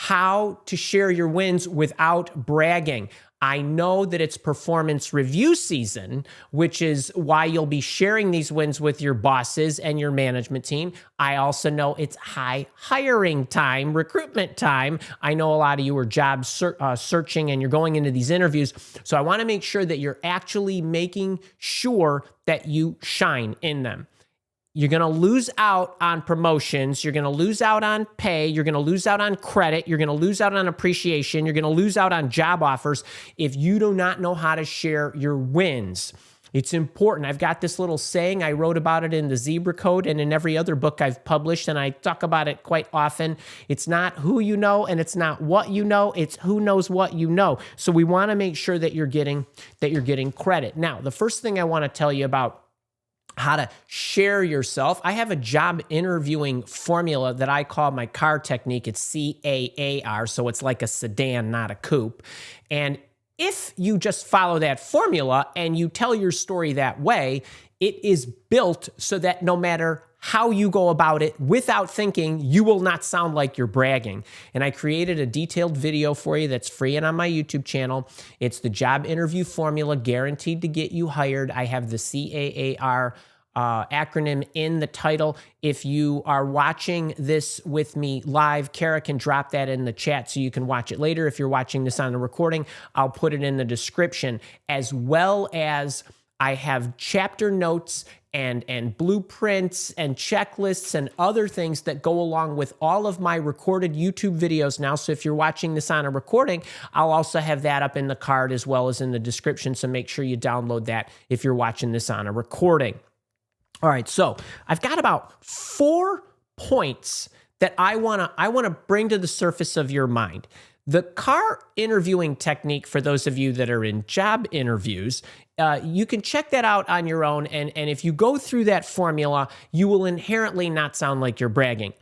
how to share your wins without bragging. I know that it's performance review season, which is why you'll be sharing these wins with your bosses and your management team. I also know it's high hiring time, recruitment time. I know a lot of you are job searching and you're going into these interviews. So I want to make sure that you're actually making sure that you shine in them. You're going to lose out on promotions. You're going to lose out on pay. You're going to lose out on credit. You're going to lose out on appreciation. You're going to lose out on job offers if you do not know how to share your wins. It's important. I've got this little saying. I wrote about it in the ZEBRA Code and in every other book I've published, and I talk about it quite often. It's not who you know, and it's not what you know. It's who knows what you know. So we want to make sure that you're getting credit. Now, the first thing I want to tell you about how to share yourself. I have a job interviewing formula that I call my car technique. It's CAAR, so it's like a sedan, not a coupe. And if you just follow that formula and you tell your story that way, it is built so that no matter how you go about it without thinking, you will not sound like you're bragging. And I created a detailed video for you that's free and on my YouTube channel. It's the job interview formula guaranteed to get you hired. I have the CAAR acronym in the title. If you are watching this with me live, Kara can drop that in the chat so you can watch it later. If you're watching this on the recording, I'll put it in the description, as well as I have chapter notes and blueprints and checklists and other things that go along with all of my recorded YouTube videos now. So if you're watching this on a recording, I'll also have that up in the card as well as in the description. So make sure you download that if you're watching this on a recording. All right, so I've got about 4 points that I wanna bring to the surface of your mind. The car interviewing technique, for those of you that are in job interviews, you can check that out on your own. And if you go through that formula, you will inherently not sound like you're bragging.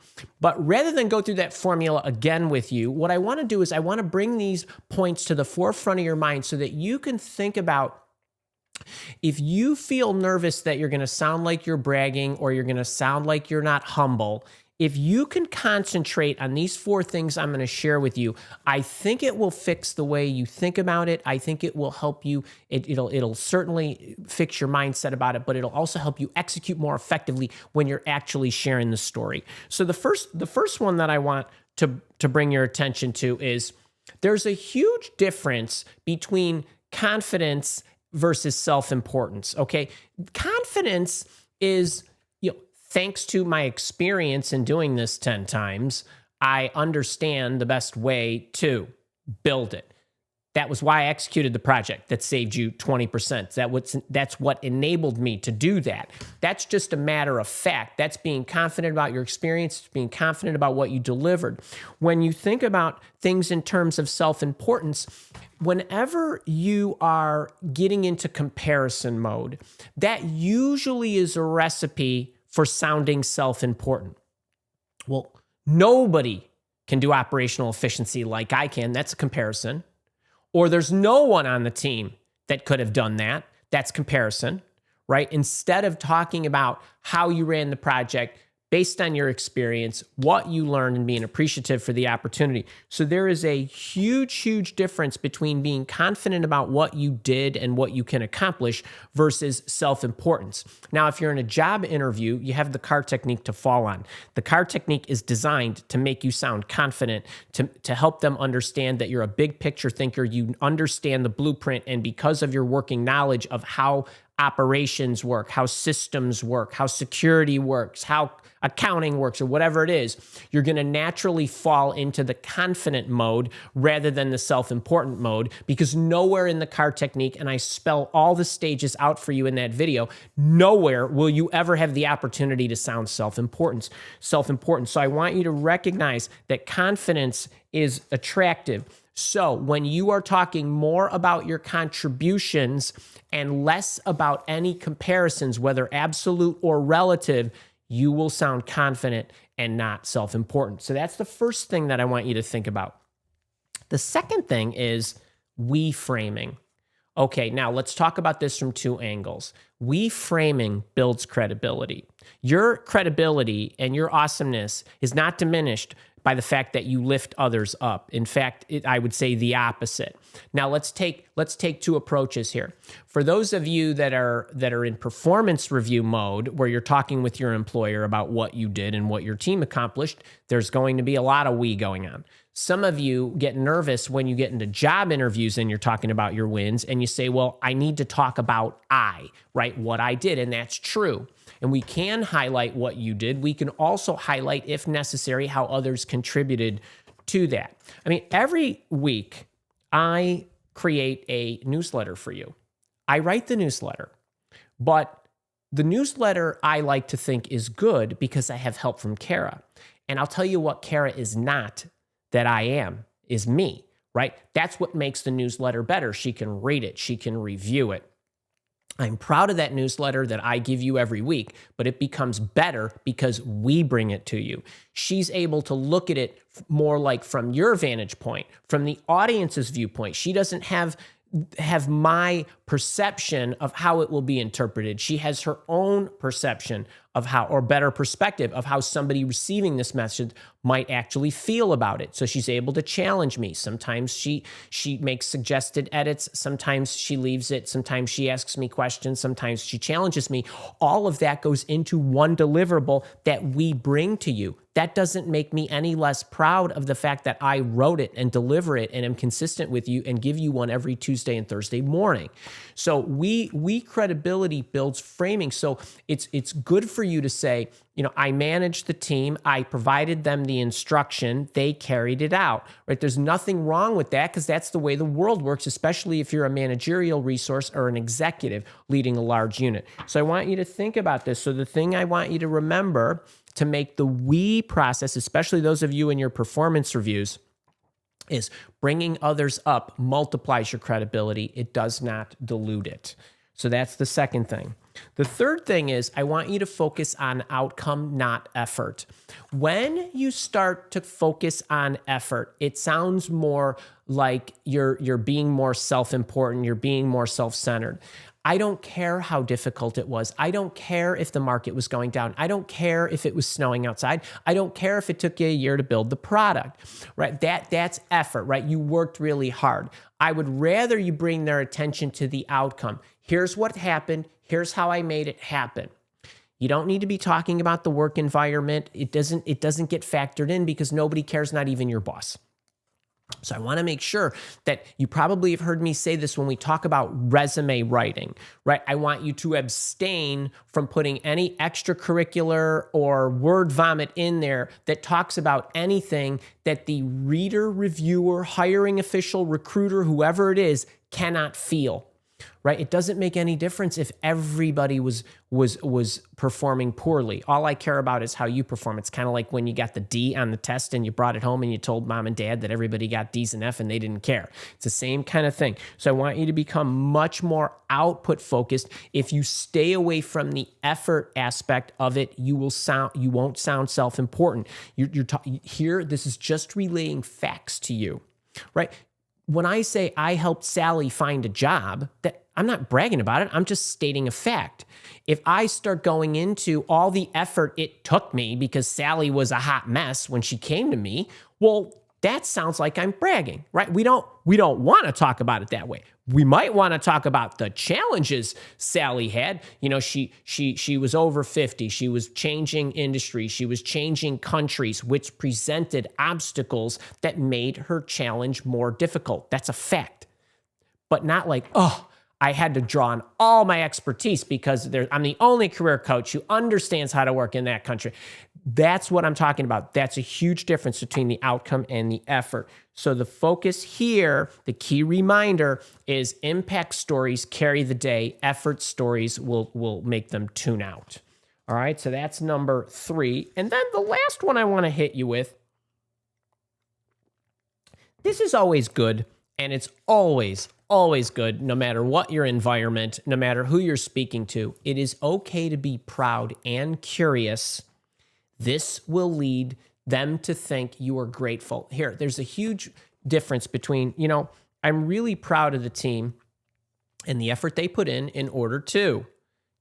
But rather than go through that formula again with you, what I want to do is I want to bring these points to the forefront of your mind so that you can think about, if you feel nervous that you're going to sound like you're bragging or you're going to sound like you're not humble, if you can concentrate on these 4 things I'm going to share with you, I think it will fix the way you think about it. I think it will help you. It'll certainly fix your mindset about it, but it'll also help you execute more effectively when you're actually sharing the story. So the first one that I want to bring your attention to is there's a huge difference between confidence versus self-importance, okay? Confidence is, thanks to my experience in doing this 10 times, I understand the best way to build it. That was why I executed the project that saved you 20%. That's what enabled me to do that. That's just a matter of fact. That's being confident about your experience, it's being confident about what you delivered. When you think about things in terms of self-importance, whenever you are getting into comparison mode, that usually is a recipe for sounding self-important. Well, nobody can do operational efficiency like I can. That's a comparison. Or there's no one on the team that could have done that. That's comparison, right? Instead of talking about how you ran the project based on your experience, what you learned, and being appreciative for the opportunity. So there is a huge, huge difference between being confident about what you did and what you can accomplish versus self-importance. Now, if you're in a job interview, you have the CAR technique to fall on. The CAR technique is designed to make you sound confident, to help them understand that you're a big picture thinker, you understand the blueprint, and because of your working knowledge of how operations work, how systems work, how security works, how accounting works, or whatever it is, you're going to naturally fall into the confident mode rather than the self-important mode, because nowhere in the CAR technique, and I spell all the stages out for you in that video, nowhere will you ever have the opportunity to sound self-important. So I want you to recognize that confidence is attractive. So when you are talking more about your contributions and less about any comparisons, whether absolute or relative, you will sound confident and not self-important. So that's the first thing that I want you to think about. The second thing is we framing. Okay, now let's talk about this from 2 angles. We framing builds credibility. Your credibility and your awesomeness is not diminished by the fact that you lift others up. In fact, I would say the opposite. Now let's take two approaches here. For those of you that are in performance review mode, where you're talking with your employer about what you did and what your team accomplished, there's going to be a lot of we going on. Some of you get nervous when you get into job interviews and you're talking about your wins and you say, well, I need to talk about right? What I did. And that's true. And we can highlight what you did. We can also highlight, if necessary, how others contributed to that. I mean, every week I create a newsletter for you. I write the newsletter, but the newsletter I like to think is good because I have help from Kara. And I'll tell you what Kara is not that I am, is me, right? That's what makes the newsletter better. She can read it. She can review it. I'm proud of that newsletter that I give you every week, but it becomes better because we bring it to you. She's able to look at it more like from your vantage point, from the audience's viewpoint. She doesn't have my perception of how it will be interpreted. She has her own perception of how, or better perspective of how somebody receiving this message might actually feel about it. So she's able to challenge me. Sometimes she makes suggested edits. Sometimes she leaves it. Sometimes she asks me questions. Sometimes she challenges me. All of that goes into one deliverable that we bring to you. That doesn't make me any less proud of the fact that I wrote it and deliver it and am consistent with you and give you one every Tuesday and Thursday morning. So we credibility builds framing. So it's good for you to say, I managed the team. I provided them the instruction. They carried it out, right? There's nothing wrong with that because that's the way the world works, especially if you're a managerial resource or an executive leading a large unit. So I want you to think about this. So the thing I want you to remember to make the we process, especially those of you in your performance reviews, is bringing others up multiplies your credibility. It does not dilute it. So that's the second thing. The third thing is I want you to focus on outcome, not effort. When you start to focus on effort, it sounds more like you're being more self-important, you're being more self-centered. I don't care how difficult it was. I don't care if the market was going down. I don't care if it was snowing outside. I don't care if it took you a year to build the product, right? That's effort, right? You worked really hard. I would rather you bring their attention to the outcome. Here's what happened. Here's how I made it happen. You don't need to be talking about the work environment. It doesn't get factored in because nobody cares, not even your boss. So I want to make sure that you probably have heard me say this when we talk about resume writing, right? I want you to abstain from putting any extracurricular or word vomit in there that talks about anything that the reader, reviewer, hiring official, recruiter, whoever it is, cannot feel. Right? It doesn't make any difference if everybody was performing poorly. All I care about is how you perform. It's kind of like when you got the D on the test and you brought it home and you told mom and dad that everybody got D's and F and they didn't care. It's the same kind of thing. So I want you to become much more output focused. If you stay away from the effort aspect of it, you won't sound self-important. Here, this is just relaying facts to you, right? When I say I helped Sally find a job, that I'm not bragging about it. I'm just stating a fact. If I start going into all the effort it took me because Sally was a hot mess when she came to me, well, that sounds like I'm bragging, right? We don't want to talk about it that way. We might want to talk about the challenges Sally had. She was over 50. She was changing industry. She was changing countries, which presented obstacles that made her challenge more difficult. That's a fact. But not like, I had to draw on all my expertise because I'm the only career coach who understands how to work in that country. That's what I'm talking about. That's a huge difference between the outcome and the effort. So the focus here, the key reminder is impact stories carry the day. Effort stories will make them tune out. All right, so that's number 3. And then the last one I want to hit you with, this is always good, and it's always good, no matter what your environment, no matter who you're speaking to. It is okay to be proud and curious. This will lead them to think you are grateful. Here, there's a huge difference between, I'm really proud of the team and the effort they put in order to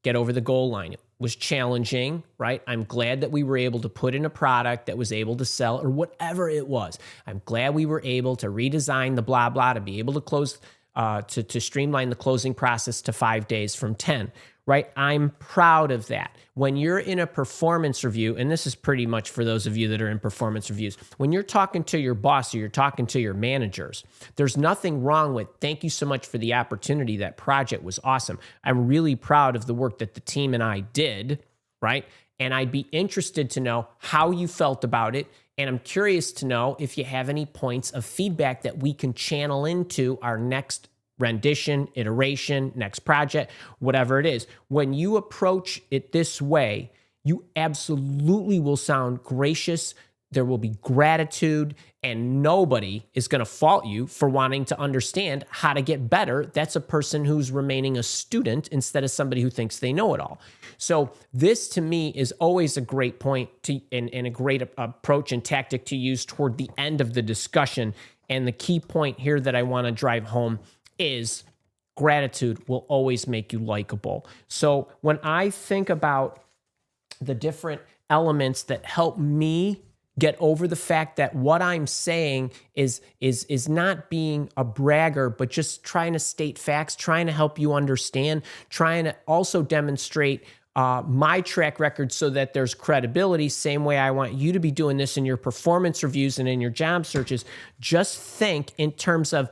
get over the goal line. was challenging, right? I'm glad that we were able to put in a product that was able to sell or whatever it was. I'm glad we were able to redesign the blah, blah, to be able to close, to streamline the closing process to 5 days from 10, right? I'm proud of that. When you're in a performance review, and this is pretty much for those of you that are in performance reviews, when you're talking to your boss or you're talking to your managers, there's nothing wrong with, thank you so much for the opportunity. That project was awesome. I'm really proud of the work that the team and I did, right? And I'd be interested to know how you felt about it. And I'm curious to know if you have any points of feedback that we can channel into our next rendition, iteration, next project, whatever it is. When you approach it this way, you absolutely will sound gracious. There will be gratitude, and nobody is going to fault you for wanting to understand how to get better. That's a person who's remaining a student instead of somebody who thinks they know it all. So this, to me, is always a great point to, and a great approach and tactic to use toward the end of the discussion. And the key point here that I want to drive home is gratitude will always make you likable. So when I think about the different elements that help me get over the fact that what I'm saying is not being a bragger, but just trying to state facts, trying to help you understand, trying to also demonstrate my track record so that there's credibility, same way I want you to be doing this in your performance reviews and in your job searches. Just think in terms of,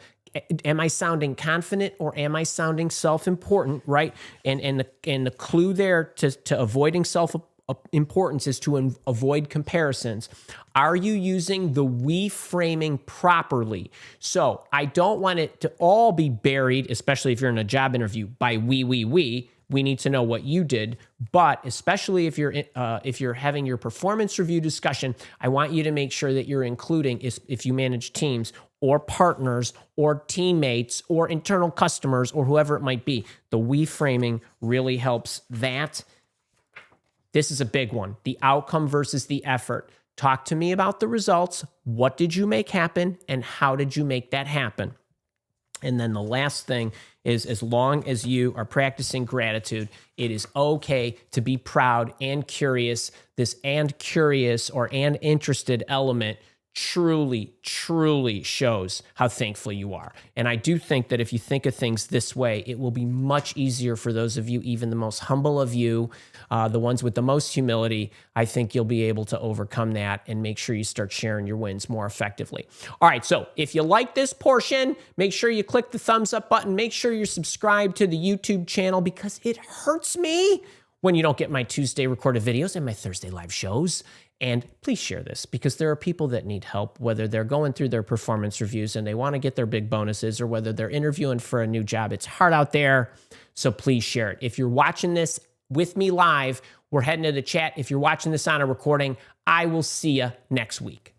am I sounding confident or am I sounding self-important, right? And the clue there to avoiding self-importance is to avoid comparisons. Are you using the we framing properly? So I don't want it to all be buried, especially if you're in a job interview, by we. We need to know what you did, but especially if you're having your performance review discussion, I want you to make sure that you're including, if you manage teams or partners or teammates or internal customers or whoever it might be, the we framing really helps that. This is a big one, the outcome versus the effort. Talk to me about the results. What did you make happen and how did you make that happen? And then the last thing is, as long as you are practicing gratitude, it is okay to be proud and curious. This and curious or and interested element truly shows how thankful you are. And I do think that if you think of things this way, it will be much easier for those of you, even the most humble of you, the ones with the most humility. I think you'll be able to overcome that and make sure you start sharing your wins more effectively. All right, so if you like this portion, make sure you click the thumbs up button. Make sure you're subscribed to the YouTube channel because it hurts me when you don't get my Tuesday recorded videos and my Thursday live shows. And please share this because there are people that need help, whether they're going through their performance reviews and they want to get their big bonuses or whether they're interviewing for a new job. It's hard out there, so please share it. If you're watching this with me live, we're heading to the chat. If you're watching this on a recording, I will see you next week.